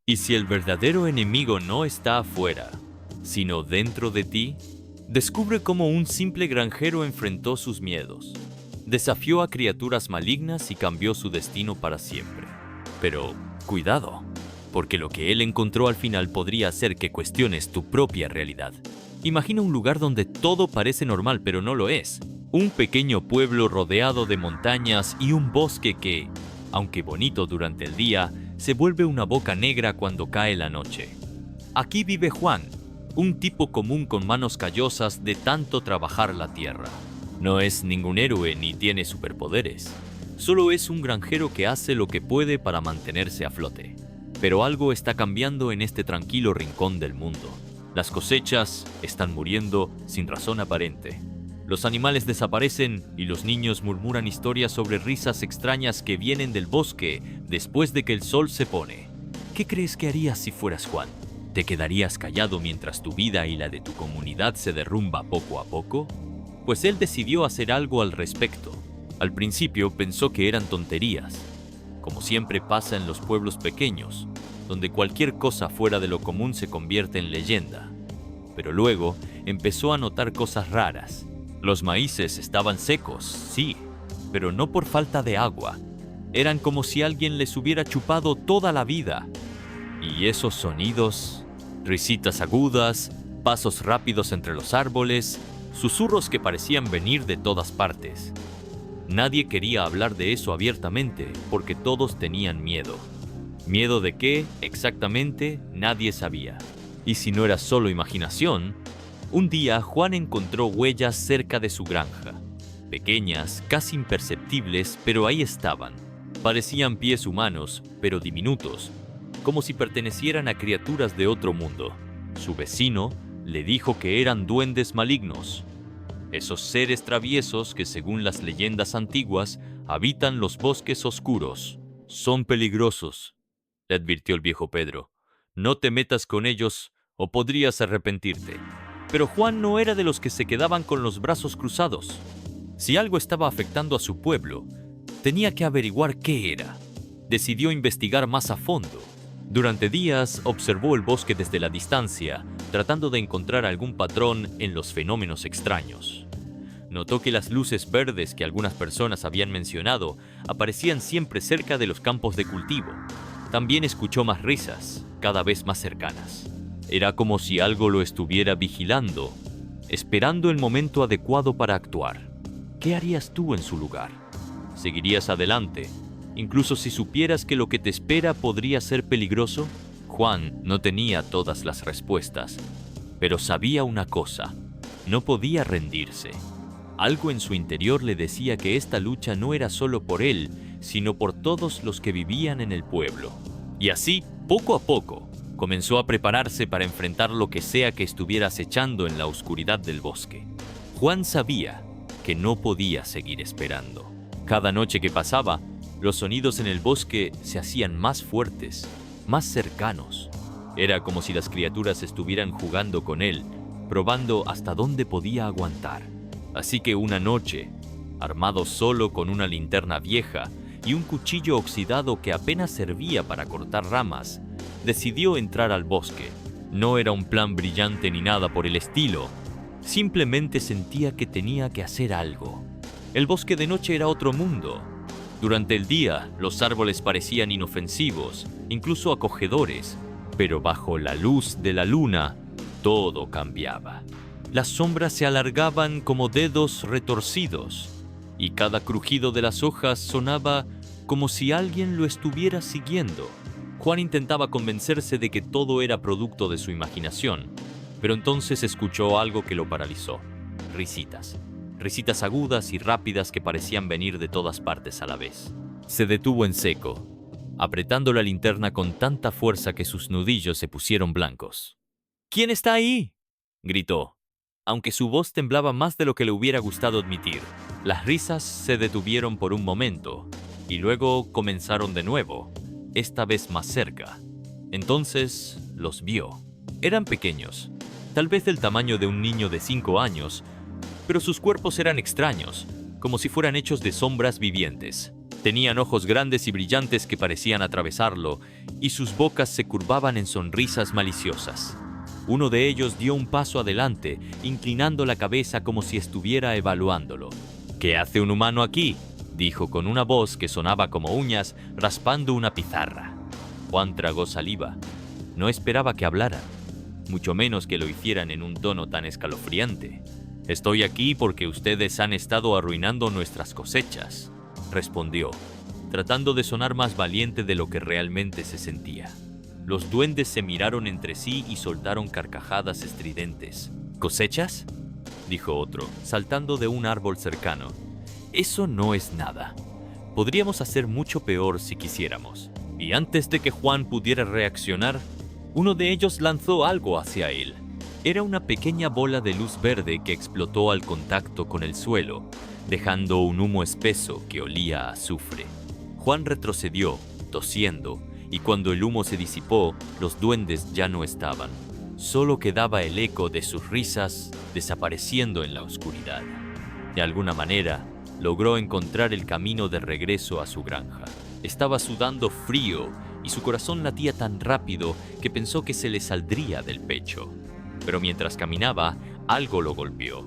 Y si el verdadero enemigo no está afuera, sino dentro de ti, descubre cómo un simple granjero enfrentó sus miedos, desafió a criaturas malignas y cambió su destino para siempre. Pero cuidado, porque lo que él encontró al final podría hacer que cuestiones tu propia realidad. Imagina un lugar donde todo parece normal, pero no lo es. Un pequeño pueblo rodeado de montañas y un bosque que, aunque bonito durante el día, se vuelve una boca negra cuando cae la noche. Aquí vive Juan, un tipo común con manos callosas de tanto trabajar la tierra. No es ningún héroe ni tiene superpoderes. Solo es un granjero que hace lo que puede para mantenerse a flote. Pero algo está cambiando en este tranquilo rincón del mundo. Las cosechas están muriendo sin razón aparente. Los animales desaparecen y los niños murmuran historias sobre risas extrañas que vienen del bosque después de que el sol se pone. ¿Qué crees que harías si fueras Juan? ¿Te quedarías callado mientras tu vida y la de tu comunidad se derrumba poco a poco? Pues él decidió hacer algo al respecto. Al principio pensó que eran tonterías, como siempre pasa en los pueblos pequeños, donde cualquier cosa fuera de lo común se convierte en leyenda. Pero luego empezó a notar cosas raras. Los maíces estaban secos, sí, pero no por falta de agua. Eran como si alguien les hubiera chupado toda la vida. Y esos sonidos, risitas agudas, pasos rápidos entre los árboles, susurros que parecían venir de todas partes. Nadie quería hablar de eso abiertamente porque todos tenían miedo. ¿Miedo de qué? Exactamente, nadie sabía. Y si no era solo imaginación, un día Juan encontró huellas cerca de su granja. Pequeñas, casi imperceptibles, pero ahí estaban. Parecían pies humanos, pero diminutos, como si pertenecieran a criaturas de otro mundo. Su vecino le dijo que eran duendes malignos. Esos seres traviesos que, según las leyendas antiguas, habitan los bosques oscuros. Son peligrosos, le advirtió el viejo Pedro. No te metas con ellos o podrías arrepentirte. Pero Juan no era de los que se quedaban con los brazos cruzados. Si algo estaba afectando a su pueblo, tenía que averiguar qué era. Decidió investigar más a fondo. Durante días observó el bosque desde la distancia, tratando de encontrar algún patrón en los fenómenos extraños. Notó que las luces verdes que algunas personas habían mencionado aparecían siempre cerca de los campos de cultivo. También escuchó más risas, cada vez más cercanas. Era como si algo lo estuviera vigilando, esperando el momento adecuado para actuar. ¿Qué harías tú en su lugar? ¿Seguirías adelante, incluso si supieras que lo que te espera podría ser peligroso? Juan no tenía todas las respuestas, pero sabía una cosa: no podía rendirse. Algo en su interior le decía que esta lucha no era solo por él, sino por todos los que vivían en el pueblo. Y así, poco a poco, comenzó a prepararse para enfrentar lo que sea que estuviera acechando en la oscuridad del bosque. Juan sabía que no podía seguir esperando. Cada noche que pasaba, los sonidos en el bosque se hacían más fuertes, más cercanos. Era como si las criaturas estuvieran jugando con él, probando hasta dónde podía aguantar. Así que una noche, armado solo con una linterna vieja y un cuchillo oxidado que apenas servía para cortar ramas, decidió entrar al bosque. No era un plan brillante ni nada por el estilo. Simplemente sentía que tenía que hacer algo. El bosque de noche era otro mundo. Durante el día, los árboles parecían inofensivos, incluso acogedores, pero bajo la luz de la luna, todo cambiaba. Las sombras se alargaban como dedos retorcidos, y cada crujido de las hojas sonaba como si alguien lo estuviera siguiendo. Juan intentaba convencerse de que todo era producto de su imaginación, pero entonces escuchó algo que lo paralizó. Risitas. Risitas agudas y rápidas que parecían venir de todas partes a la vez. Se detuvo en seco, apretando la linterna con tanta fuerza que sus nudillos se pusieron blancos. ¿Quién está ahí?, gritó, aunque su voz temblaba más de lo que le hubiera gustado admitir. Las risas se detuvieron por un momento, y luego comenzaron de nuevo, esta vez más cerca. Entonces los vio. Eran pequeños, tal vez del tamaño de un niño de 5 años, pero sus cuerpos eran extraños, como si fueran hechos de sombras vivientes. Tenían ojos grandes y brillantes que parecían atravesarlo, y sus bocas se curvaban en sonrisas maliciosas. Uno de ellos dio un paso adelante, inclinando la cabeza como si estuviera evaluándolo. «¿Qué hace un humano aquí?», dijo con una voz que sonaba como uñas raspando una pizarra. Juan tragó saliva. No esperaba que hablaran, mucho menos que lo hicieran en un tono tan escalofriante. «Estoy aquí porque ustedes han estado arruinando nuestras cosechas», respondió, tratando de sonar más valiente de lo que realmente se sentía. Los duendes se miraron entre sí y soltaron carcajadas estridentes. «¿Cosechas?», dijo otro, saltando de un árbol cercano. «Eso no es nada. Podríamos hacer mucho peor si quisiéramos». Y antes de que Juan pudiera reaccionar, uno de ellos lanzó algo hacia él. Era una pequeña bola de luz verde que explotó al contacto con el suelo, dejando un humo espeso que olía a azufre. Juan retrocedió, tosiendo, y cuando el humo se disipó, los duendes ya no estaban. Solo quedaba el eco de sus risas desapareciendo en la oscuridad. De alguna manera, logró encontrar el camino de regreso a su granja. Estaba sudando frío y su corazón latía tan rápido que pensó que se le saldría del pecho. Pero mientras caminaba, algo lo golpeó.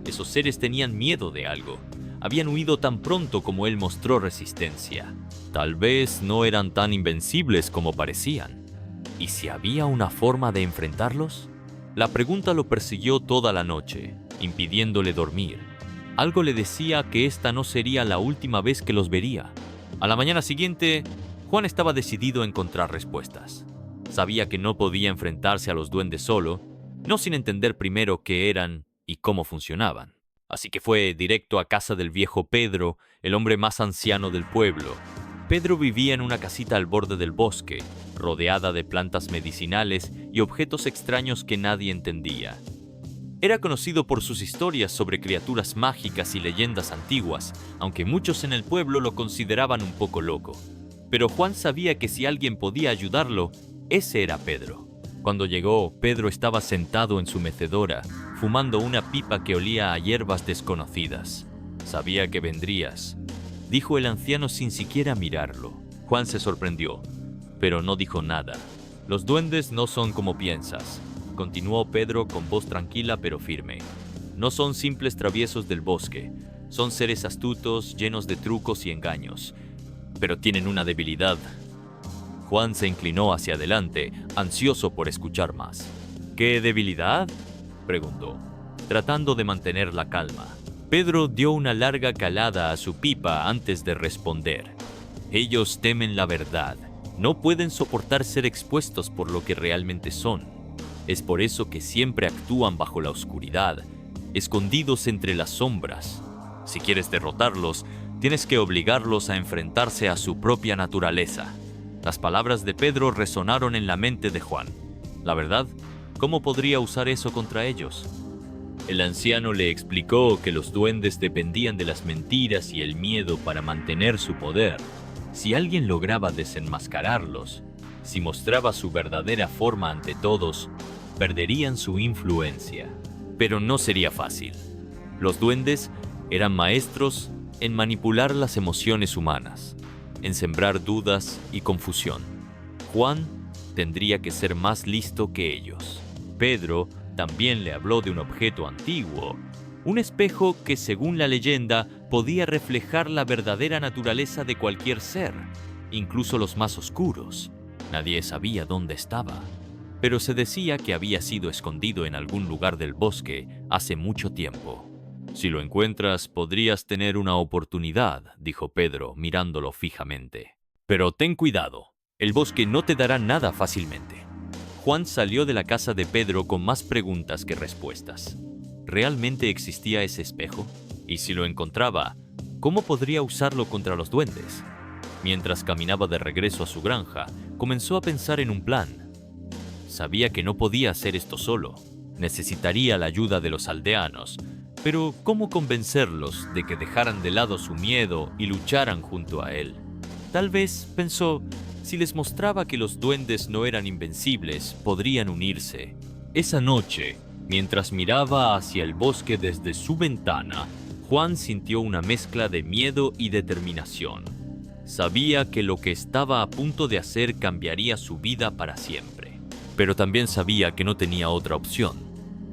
Esos seres tenían miedo de algo. Habían huido tan pronto como él mostró resistencia. Tal vez no eran tan invencibles como parecían. ¿Y si había una forma de enfrentarlos? La pregunta lo persiguió toda la noche, impidiéndole dormir. Algo le decía que esta no sería la última vez que los vería. A la mañana siguiente, Juan estaba decidido a encontrar respuestas. Sabía que no podía enfrentarse a los duendes solo, no sin entender primero qué eran y cómo funcionaban. Así que fue directo a casa del viejo Pedro, el hombre más anciano del pueblo. Pedro vivía en una casita al borde del bosque, rodeada de plantas medicinales y objetos extraños que nadie entendía. Era conocido por sus historias sobre criaturas mágicas y leyendas antiguas, aunque muchos en el pueblo lo consideraban un poco loco. Pero Juan sabía que si alguien podía ayudarlo, ese era Pedro. Cuando llegó, Pedro estaba sentado en su mecedora, fumando una pipa que olía a hierbas desconocidas. «Sabía que vendrías», dijo el anciano sin siquiera mirarlo. Juan se sorprendió, pero no dijo nada. «Los duendes no son como piensas», continuó Pedro con voz tranquila pero firme. «No son simples traviesos del bosque. Son seres astutos, llenos de trucos y engaños. Pero tienen una debilidad». Juan se inclinó hacia adelante, ansioso por escuchar más. «¿Qué debilidad?», preguntó, tratando de mantener la calma. Pedro dio una larga calada a su pipa antes de responder. «Ellos temen la verdad. No pueden soportar ser expuestos por lo que realmente son. Es por eso que siempre actúan bajo la oscuridad, escondidos entre las sombras. Si quieres derrotarlos, tienes que obligarlos a enfrentarse a su propia naturaleza». Las palabras de Pedro resonaron en la mente de Juan. La verdad, ¿cómo podría usar eso contra ellos? El anciano le explicó que los duendes dependían de las mentiras y el miedo para mantener su poder. Si alguien lograba desenmascararlos, si mostraba su verdadera forma ante todos, perderían su influencia. Pero no sería fácil. Los duendes eran maestros en manipular las emociones humanas, en sembrar dudas y confusión. Juan tendría que ser más listo que ellos. Pedro también le habló de un objeto antiguo, un espejo que, según la leyenda, podía reflejar la verdadera naturaleza de cualquier ser, incluso los más oscuros. Nadie sabía dónde estaba, pero se decía que había sido escondido en algún lugar del bosque hace mucho tiempo. «Si lo encuentras, podrías tener una oportunidad», dijo Pedro, mirándolo fijamente. «Pero ten cuidado, el bosque no te dará nada fácilmente». Juan salió de la casa de Pedro con más preguntas que respuestas. ¿Realmente existía ese espejo? Y si lo encontraba, ¿cómo podría usarlo contra los duendes? Mientras caminaba de regreso a su granja, comenzó a pensar en un plan. Sabía que no podía hacer esto solo. Necesitaría la ayuda de los aldeanos. Pero, ¿cómo convencerlos de que dejaran de lado su miedo y lucharan junto a él? Tal vez, pensó, si les mostraba que los duendes no eran invencibles, podrían unirse. Esa noche, mientras miraba hacia el bosque desde su ventana, Juan sintió una mezcla de miedo y determinación. Sabía que lo que estaba a punto de hacer cambiaría su vida para siempre, pero también sabía que no tenía otra opción.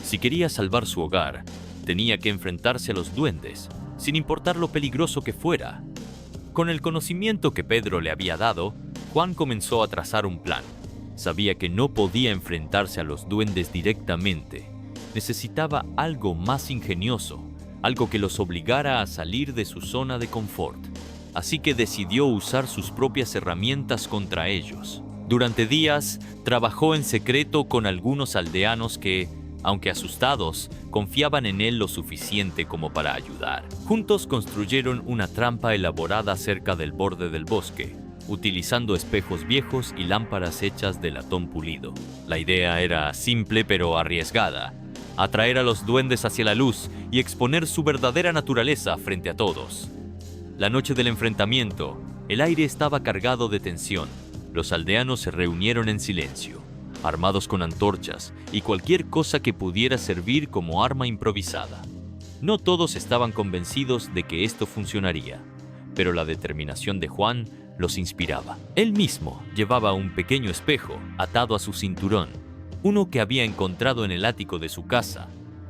Si quería salvar su hogar, tenía que enfrentarse a los duendes, sin importar lo peligroso que fuera. Con el conocimiento que Pedro le había dado, Juan comenzó a trazar un plan. Sabía que no podía enfrentarse a los duendes directamente. Necesitaba algo más ingenioso, algo que los obligara a salir de su zona de confort. Así que decidió usar sus propias herramientas contra ellos. Durante días, trabajó en secreto con algunos aldeanos que, aunque asustados, confiaban en él lo suficiente como para ayudar. Juntos construyeron una trampa elaborada cerca del borde del bosque, utilizando espejos viejos y lámparas hechas de latón pulido. La idea era simple pero arriesgada: atraer a los duendes hacia la luz y exponer su verdadera naturaleza frente a todos. La noche del enfrentamiento, el aire estaba cargado de tensión. Los aldeanos se reunieron en silencio, armados con antorchas y cualquier cosa que pudiera servir como arma improvisada. No todos estaban convencidos de que esto funcionaría, pero la determinación de Juan los inspiraba. Él mismo llevaba un pequeño espejo atado a su cinturón, uno que había encontrado en el ático de su casa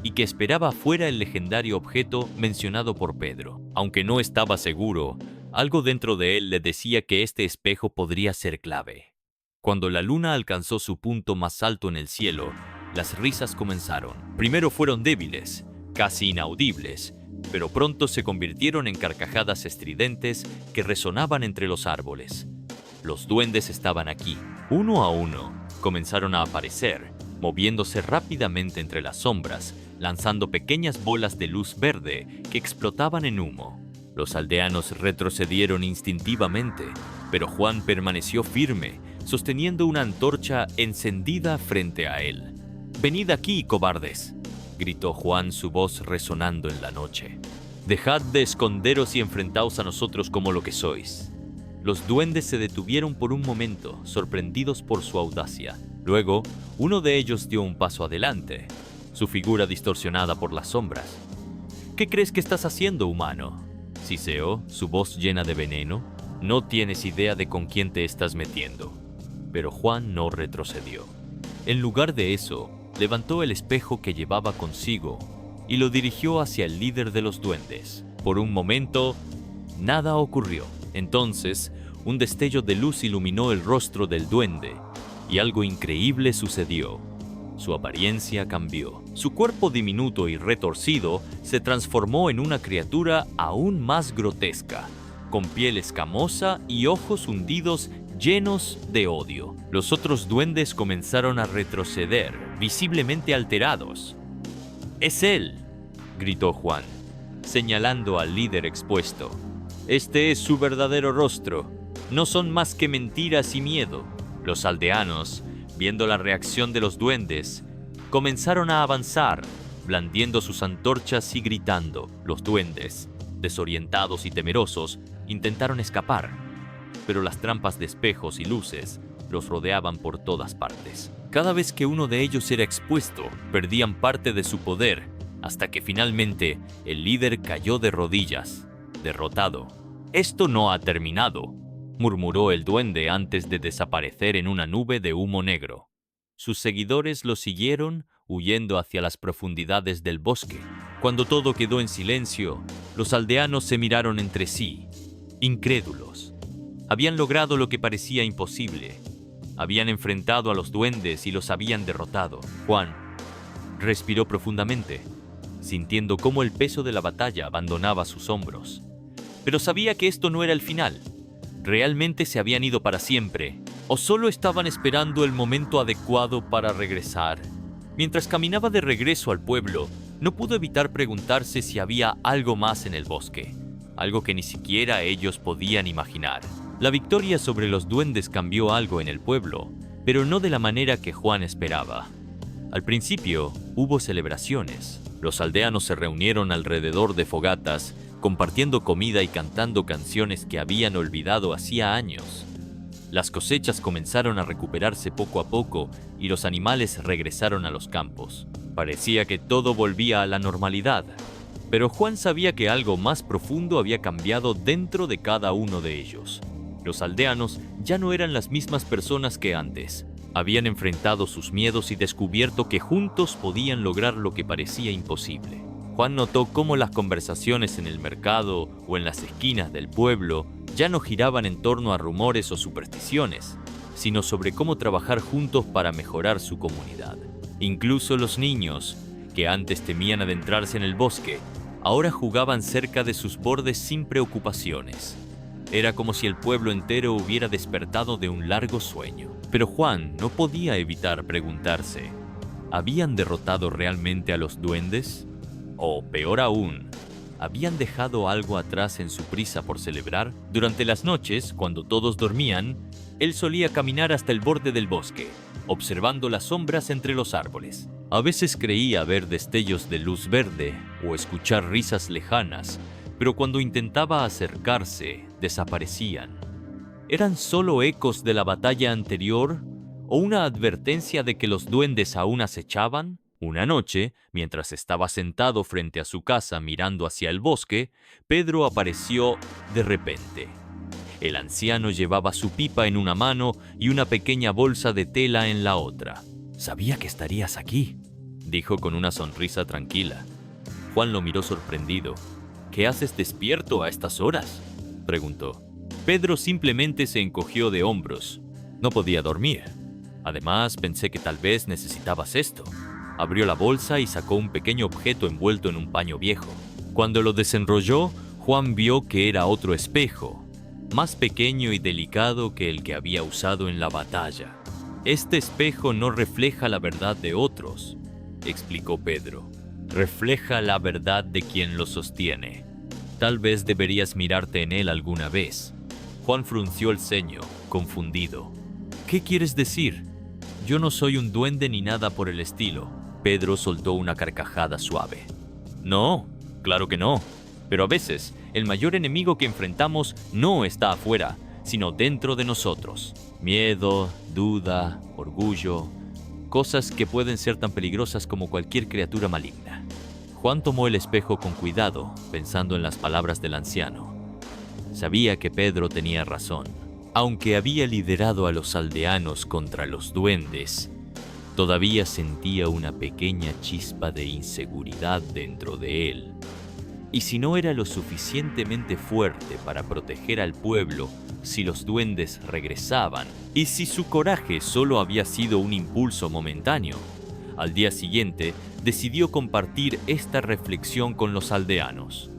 y que esperaba fuera el legendario objeto mencionado por Pedro. Aunque no estaba seguro, algo dentro de él le decía que este espejo podría ser clave. Cuando la luna alcanzó su punto más alto en el cielo, las risas comenzaron. Primero fueron débiles, casi inaudibles, pero pronto se convirtieron en carcajadas estridentes que resonaban entre los árboles. Los duendes estaban aquí. Uno a uno, comenzaron a aparecer, moviéndose rápidamente entre las sombras, lanzando pequeñas bolas de luz verde que explotaban en humo. Los aldeanos retrocedieron instintivamente, pero Juan permaneció firme, sosteniendo una antorcha encendida frente a él. «Venid aquí, cobardes», gritó Juan, su voz resonando en la noche. «Dejad de esconderos y enfrentaos a nosotros como lo que sois». Los duendes se detuvieron por un momento, sorprendidos por su audacia. Luego, uno de ellos dio un paso adelante, su figura distorsionada por las sombras. «¿Qué crees que estás haciendo, humano?», siseó, su voz llena de veneno. «No tienes idea de con quién te estás metiendo». Pero Juan no retrocedió. En lugar de eso, levantó el espejo que llevaba consigo y lo dirigió hacia el líder de los duendes. Por un momento, nada ocurrió. Entonces, un destello de luz iluminó el rostro del duende y algo increíble sucedió. Su apariencia cambió. Su cuerpo diminuto y retorcido se transformó en una criatura aún más grotesca, con piel escamosa y ojos hundidos llenos de odio. Los otros duendes comenzaron a retroceder, visiblemente alterados. «¡Es él!», gritó Juan, señalando al líder expuesto. «Este es su verdadero rostro. No son más que mentiras y miedo». Los aldeanos, viendo la reacción de los duendes, comenzaron a avanzar, blandiendo sus antorchas y gritando. Los duendes, desorientados y temerosos, intentaron escapar, pero las trampas de espejos y luces los rodeaban por todas partes. Cada vez que uno de ellos era expuesto, perdían parte de su poder, hasta que finalmente el líder cayó de rodillas, derrotado. «Esto no ha terminado», murmuró el duende antes de desaparecer en una nube de humo negro. Sus seguidores lo siguieron, huyendo hacia las profundidades del bosque. Cuando todo quedó en silencio, los aldeanos se miraron entre sí, incrédulos. Habían logrado lo que parecía imposible. Habían enfrentado a los duendes y los habían derrotado. Juan respiró profundamente, sintiendo cómo el peso de la batalla abandonaba sus hombros. Pero sabía que esto no era el final. ¿Realmente se habían ido para siempre? ¿O solo estaban esperando el momento adecuado para regresar? Mientras caminaba de regreso al pueblo, no pudo evitar preguntarse si había algo más en el bosque, algo que ni siquiera ellos podían imaginar. La victoria sobre los duendes cambió algo en el pueblo, pero no de la manera que Juan esperaba. Al principio, hubo celebraciones. Los aldeanos se reunieron alrededor de fogatas, compartiendo comida y cantando canciones que habían olvidado hacía años. Las cosechas comenzaron a recuperarse poco a poco y los animales regresaron a los campos. Parecía que todo volvía a la normalidad, Pero Juan sabía que algo más profundo había cambiado dentro de cada uno de ellos. Los aldeanos ya no eran las mismas personas que antes. Habían enfrentado sus miedos y descubierto que juntos podían lograr lo que parecía imposible. Juan notó cómo las conversaciones en el mercado o en las esquinas del pueblo ya no giraban en torno a rumores o supersticiones, sino sobre cómo trabajar juntos para mejorar su comunidad. Incluso los niños, que antes temían adentrarse en el bosque, ahora jugaban cerca de sus bordes sin preocupaciones. Era como si el pueblo entero hubiera despertado de un largo sueño. Pero Juan no podía evitar preguntarse, ¿habían derrotado realmente a los duendes? O, peor aún, ¿habían dejado algo atrás en su prisa por celebrar? Durante las noches, cuando todos dormían, él solía caminar hasta el borde del bosque, observando las sombras entre los árboles. A veces creía ver destellos de luz verde o escuchar risas lejanas, pero cuando intentaba acercarse, desaparecían. ¿Eran solo ecos de la batalla anterior o una advertencia de que los duendes aún acechaban? Una noche, mientras estaba sentado frente a su casa mirando hacia el bosque, Pedro apareció de repente. El anciano llevaba su pipa en una mano y una pequeña bolsa de tela en la otra. «Sabía que estarías aquí», dijo con una sonrisa tranquila. Juan lo miró sorprendido. «¿Qué haces despierto a estas horas?», preguntó. Pedro simplemente se encogió de hombros. «No podía dormir. Además, pensé que tal vez necesitabas esto». Abrió la bolsa y sacó un pequeño objeto envuelto en un paño viejo. Cuando lo desenrolló, Juan vio que era otro espejo, más pequeño y delicado que el que había usado en la batalla. «Este espejo no refleja la verdad de otros», explicó Pedro. «Refleja la verdad de quien lo sostiene. Tal vez deberías mirarte en él alguna vez». Juan frunció el ceño, confundido. «¿Qué quieres decir? Yo no soy un duende ni nada por el estilo». Pedro soltó una carcajada suave. «No, claro que no. Pero a veces, el mayor enemigo que enfrentamos no está afuera, sino dentro de nosotros. Miedo, duda, orgullo, cosas que pueden ser tan peligrosas como cualquier criatura maligna». Juan tomó el espejo con cuidado, pensando en las palabras del anciano. Sabía que Pedro tenía razón. Aunque había liderado a los aldeanos contra los duendes, todavía sentía una pequeña chispa de inseguridad dentro de él. Y si no era lo suficientemente fuerte para proteger al pueblo si los duendes regresaban, y si su coraje solo había sido un impulso momentáneo, al día siguiente decidió compartir esta reflexión con los aldeanos.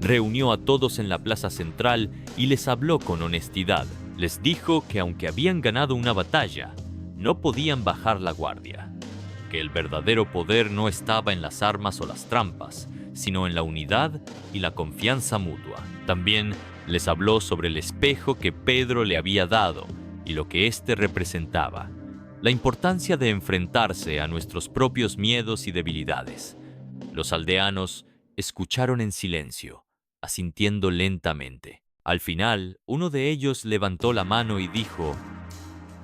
Reunió a todos en la plaza central y les habló con honestidad. Les dijo que aunque habían ganado una batalla, no podían bajar la guardia, que el verdadero poder no estaba en las armas o las trampas, sino en la unidad y la confianza mutua. También les habló sobre el espejo que Pedro le había dado y lo que éste representaba, la importancia de enfrentarse a nuestros propios miedos y debilidades. Los aldeanos escucharon en silencio, asintiendo lentamente. Al final, uno de ellos levantó la mano y dijo: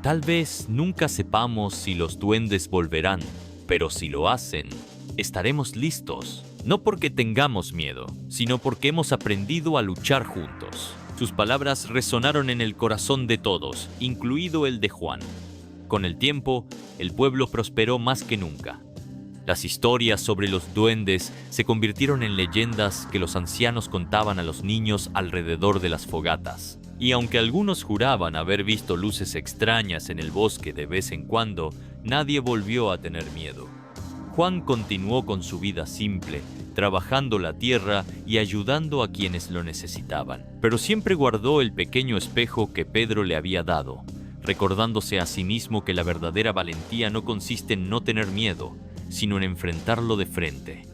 «Tal vez nunca sepamos si los duendes volverán, pero si lo hacen, estaremos listos, no porque tengamos miedo, sino porque hemos aprendido a luchar juntos». Sus palabras resonaron en el corazón de todos, incluido el de Juan. Con el tiempo, el pueblo prosperó más que nunca. Las historias sobre los duendes se convirtieron en leyendas que los ancianos contaban a los niños alrededor de las fogatas. Y aunque algunos juraban haber visto luces extrañas en el bosque de vez en cuando, nadie volvió a tener miedo. Juan continuó con su vida simple, trabajando la tierra y ayudando a quienes lo necesitaban. Pero siempre guardó el pequeño espejo que Pedro le había dado, recordándose a sí mismo que la verdadera valentía no consiste en no tener miedo, sino en enfrentarlo de frente.